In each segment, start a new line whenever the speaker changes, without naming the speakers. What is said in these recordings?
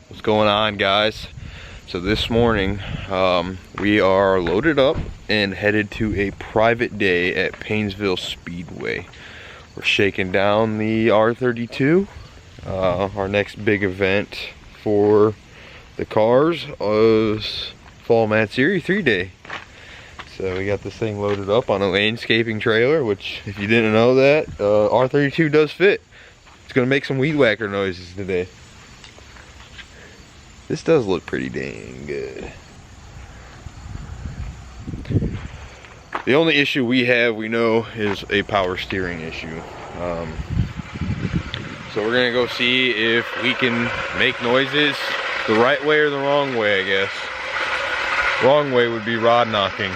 What's going on, guys? So this morning we are loaded up and headed to a private day at Painsville Speedway. We're shaking down the R32. Our next big event for the cars is Fall Mat Series 3 Day. So we got this thing loaded up on a landscaping trailer, which, if you didn't know that, R32 does fit. It's gonna make some weed whacker noises today. This does look pretty dang good. The only issue we know is a power steering issue. So we're gonna go see if we can make noises the right way or the wrong way, I guess. Wrong way would be rod knocking.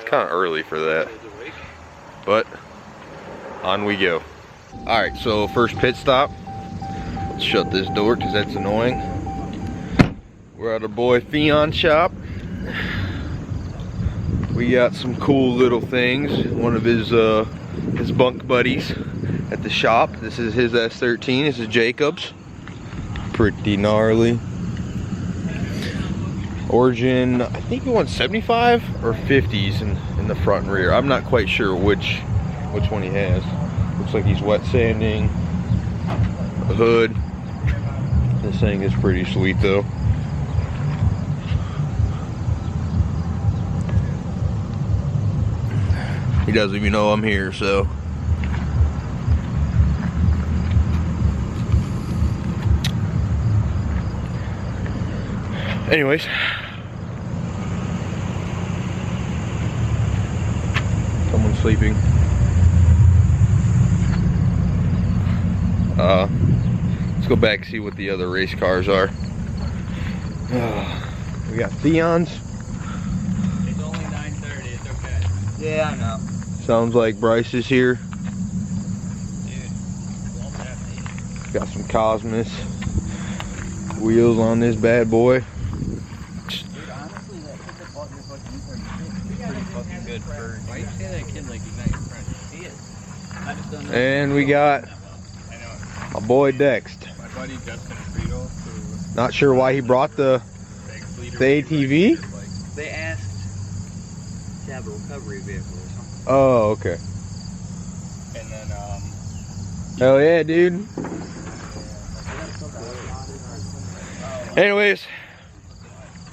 Kind of early for that, but on we go. All right, so first pit stop. Let's shut this door because that's annoying. We're at our boy Theon's shop. We got some cool little things. One of his bunk buddies at the shop. This is his S13. This is Jacob's. Pretty gnarly. Origin, I think he wants 75 or 50s in the front and rear. I'm not quite sure which one he has. Looks like he's wet sanding the hood. This thing is pretty sweet though. He doesn't even know I'm here, so. Anyways, someone's sleeping. Let's go back and see what the other race cars are. We got Theon's.
It's only 9:30, it's okay. Yeah, I know.
Sounds like Bryce is here.
Dude, well, definitely.
Got some Cosmos wheels on this bad boy.
Dude, honestly, that pickup bought your fucking E36 is pretty fucking good for. Why you say that kid like he's not your friend? He is. I just don't know.
And we got my boy Dext.
My buddy Justin Friedel.
Not sure why he brought the ATV.
They asked to have a recovery vehicle or something.
Oh, okay.
And then,
Hell yeah, dude. Anyways,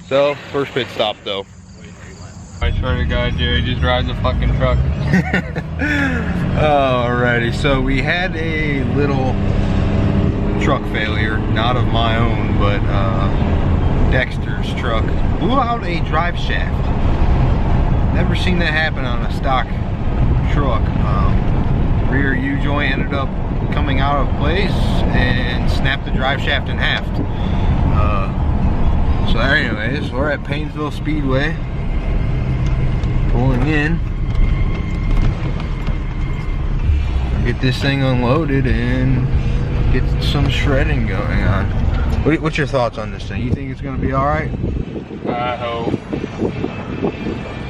so first pit stop though.
I swear to God, Jerry just drives a fucking truck.
Alrighty, so we had a little truck failure, not of my own, but Dexter's truck blew out a drive shaft. Never seen that happen on a stock truck. Rear U-joint ended up coming out of place and snapped the drive shaft in half. So anyways, we're at Painsville Speedway, pulling in. Get this thing unloaded and get some shredding going on. What's your thoughts on this thing? You think it's gonna be all right?
I hope.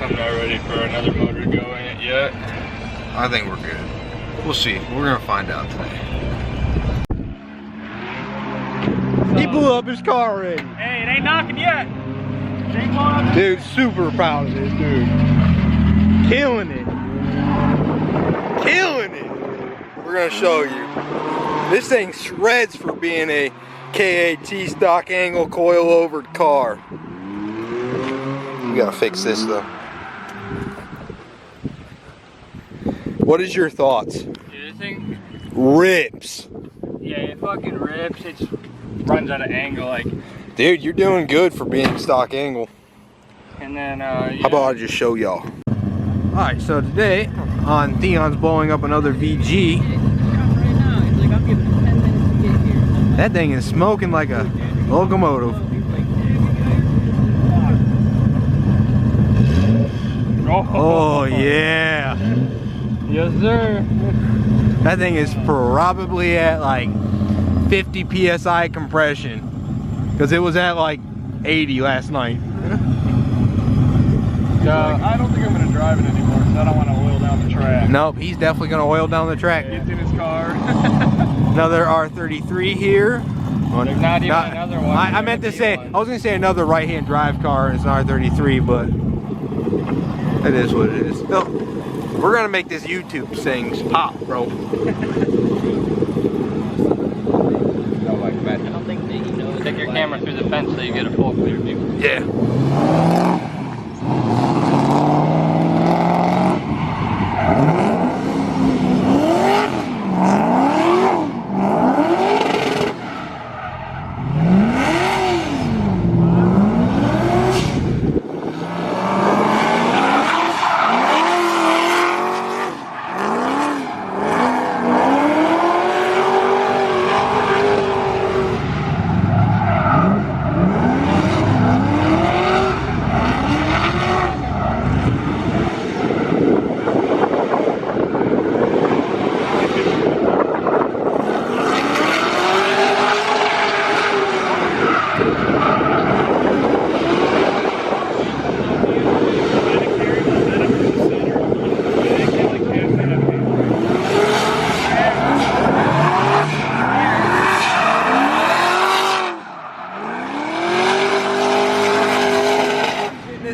I'm not ready for another motor to go in it yet.
I think we're good. We'll see. We're gonna find out today. He blew up his car already.
Hey, it ain't knocking yet.
Dude, super proud of this dude. Killing it. Killing it. We're gonna show you. This thing shreds for being a Ka-t stock angle coil-over car. We gotta fix this though. What is your thoughts?
Dude, this thing,
Rips.
yeah, it fucking rips. It runs out of angle, like.
Dude, you're doing good for being stock angle.
And then,
How about I just show y'all? Alright, so today on Theon's blowing up another VG. That thing is smoking like a locomotive. Oh yeah.
Yes, sir.
That thing is probably at like 50 PSI compression. Because it was at like 80 last night.
I don't think I'm going to drive it anymore because I don't want to oil down the track.
Nope, he's definitely going to oil down the track.
Gets in his car.
Another R32 here.
There's not even another one.
I meant to say, I was going to say another right-hand drive car, and it's an R33, but it is what it is. No, we're going to make this YouTube things pop, bro.
I don't think that you know. Take your camera through the fence so you get a full clear view.
Yeah.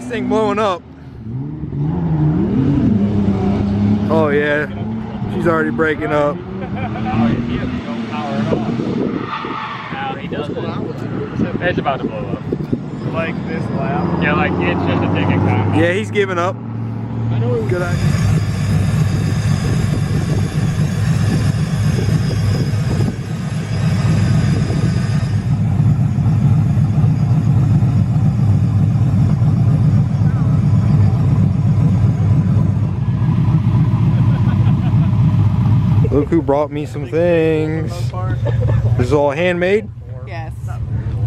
Thing blowing up. Oh yeah, she's already breaking up.
No, he doesn't. It's about to blow up. Like this lap? Yeah, like it's just a ticket time.
Yeah, he's giving up.
I know it was
good idea. Look who brought me some things. This is all handmade?
Yes.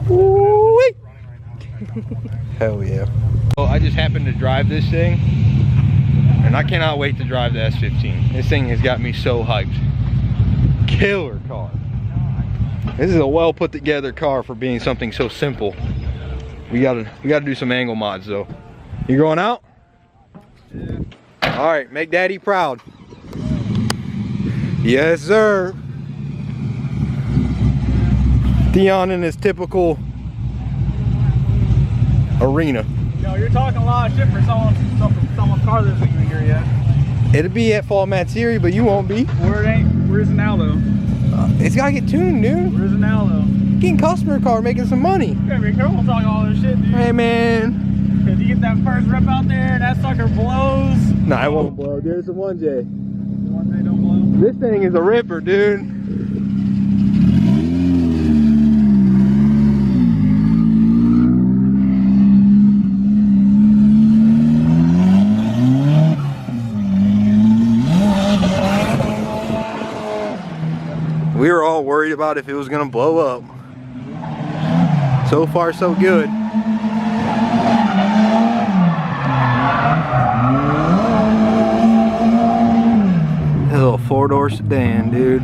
Woo-wee. Hell yeah. Well, I just happened to drive this thing, and I cannot wait to drive the S15. This thing has got me so hyped. Killer car. This is a well put together car for being something so simple. We gotta do some angle mods though. You going out? Yeah. All right, make daddy proud. Yes, sir. Theon in his typical arena.
Yo, you're talking a lot of shit for someone's car that's not even here yet.
It'll be at Fall Matsuri, but you won't be.
Where it ain't? Where's it now though?
It's gotta get tuned, dude.
Where's it now though?
Getting customer car, making some money.
You gotta be careful talking all this shit, dude.
Hey, man.
Cause you get that first rip out there and that sucker blows.
Nah, it won't blow, dude. It's a 1J.
The 1J don't blow.
This thing is a ripper, dude. We were all worried about if it was gonna blow up. So far, so good. A little four-door sedan, dude.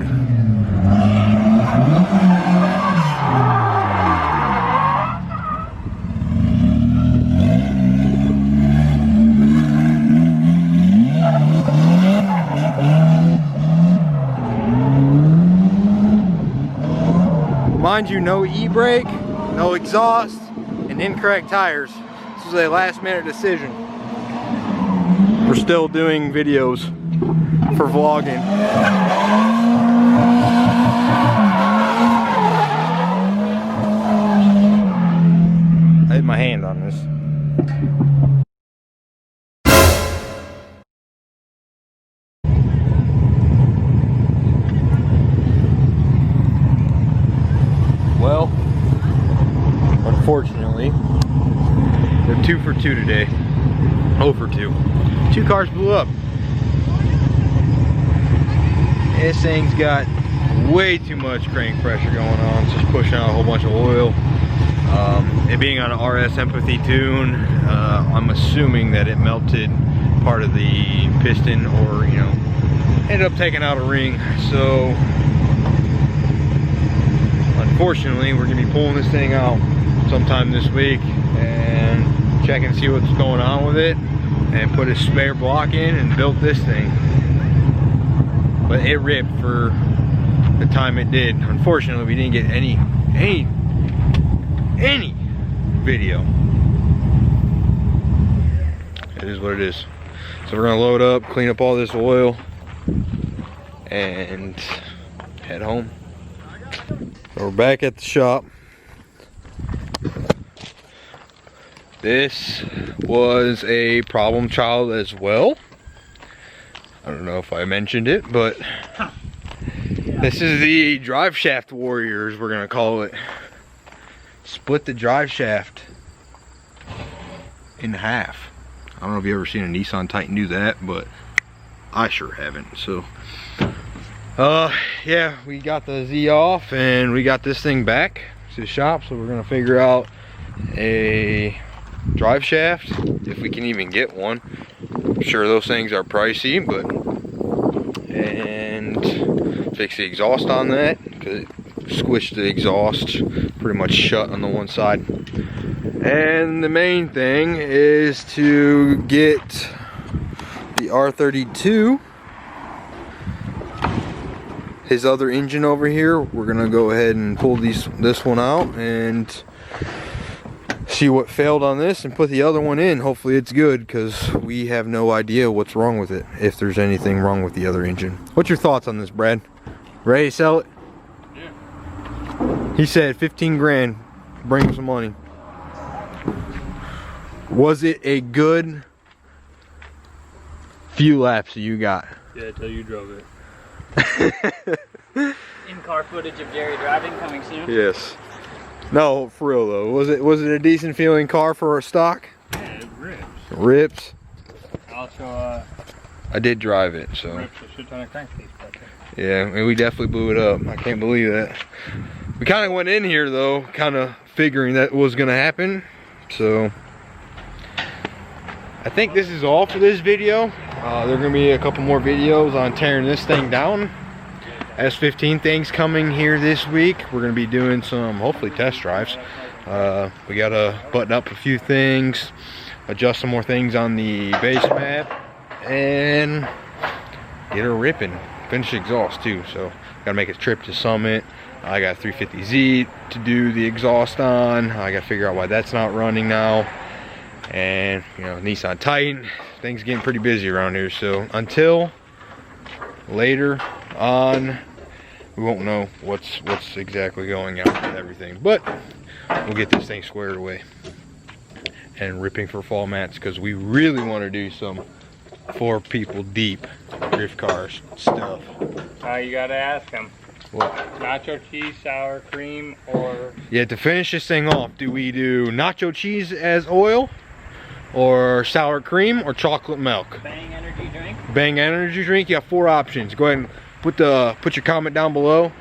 Mind you, no e-brake, no exhaust, and incorrect tires. This was a last-minute decision. We're still doing videos for vlogging. I hit my hand on this. Well, unfortunately, we're 2 for 2 today. 0 for 2. 2 cars blew up. This thing's got way too much crank pressure going on. It's just pushing out a whole bunch of oil. It being on an RS Empathy tune, I'm assuming that it melted part of the piston, or you know, ended up taking out a ring. So unfortunately, we're gonna be pulling this thing out sometime this week and check and see what's going on with it, and put a spare block in and built this thing. But it ripped for the time it did. Unfortunately, we didn't get any video. It is what it is. So we're gonna load up, clean up all this oil, and head home. So we're back at the shop. This was a problem child as well. I don't know if I mentioned it, but this is the drive shaft warriors, we're gonna call it. Split the drive shaft in half. I don't know if you've ever seen a Nissan Titan do that, but I sure haven't. So yeah, we got the Z off and we got this thing back to the shop. So we're gonna figure out a drive shaft, if we can even get one. I'm sure those things are pricey, but, and fix the exhaust on that, because it squished the exhaust pretty much shut on the one side. And the main thing is to get the R32, his other engine over here. We're gonna go ahead and pull this one out and see what failed on this and put the other one in. Hopefully it's good, because we have no idea what's wrong with it, if there's anything wrong with the other engine. What's your thoughts on this, Brad? Ready to sell it?
Yeah.
He said 15 grand, bring some money. Was it a good few laps that you got?
Yeah, until you drove it. In-car footage of Jerry driving coming soon.
Yes. No, for real though. Was it a decent feeling car for a stock?
Yeah, it rips.
Rips.
Also,
I did drive it, so.
rips a shit ton of crankcase back there.
Yeah, and we definitely blew it up. I can't believe that. We kind of went in here though, kind of figuring that was gonna happen. So I think this is all for this video. There are gonna be a couple more videos on tearing this thing down. S15 things coming here this week. We're gonna be doing some, hopefully, test drives. We gotta button up a few things, adjust some more things on the base map, and get her ripping. Finish the exhaust too, so gotta make a trip to Summit. I got 350Z to do the exhaust on. I gotta figure out why that's not running now. And you know, Nissan Titan, things getting pretty busy around here. So until later on, we won't know what's exactly going on with everything, but we'll get this thing squared away and ripping for fall mats, because we really want to do some 4 people deep drift cars stuff.
You gotta ask them.
What?
Nacho cheese, sour cream, or...
Yeah, to finish this thing off, do we do nacho cheese as oil, or sour cream, or chocolate milk?
Bang energy drink.
Bang energy drink. You have 4 options. Go ahead and put your comment down below.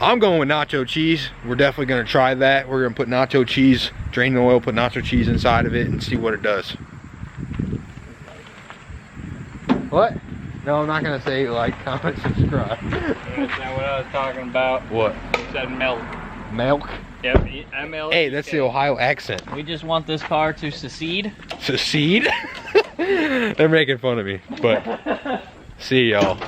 I'm going with nacho cheese. We're definitely gonna try that. We're gonna put nacho cheese, drain the oil, put nacho cheese inside of it, and see what it does. What? No, I'm not gonna say like, comment, subscribe.
That's not what I was talking about.
What?
I said milk.
Milk?
Yep, MLK.
Hey, that's the Ohio accent.
We just want this car to secede.
Secede? They're making fun of me, but see y'all.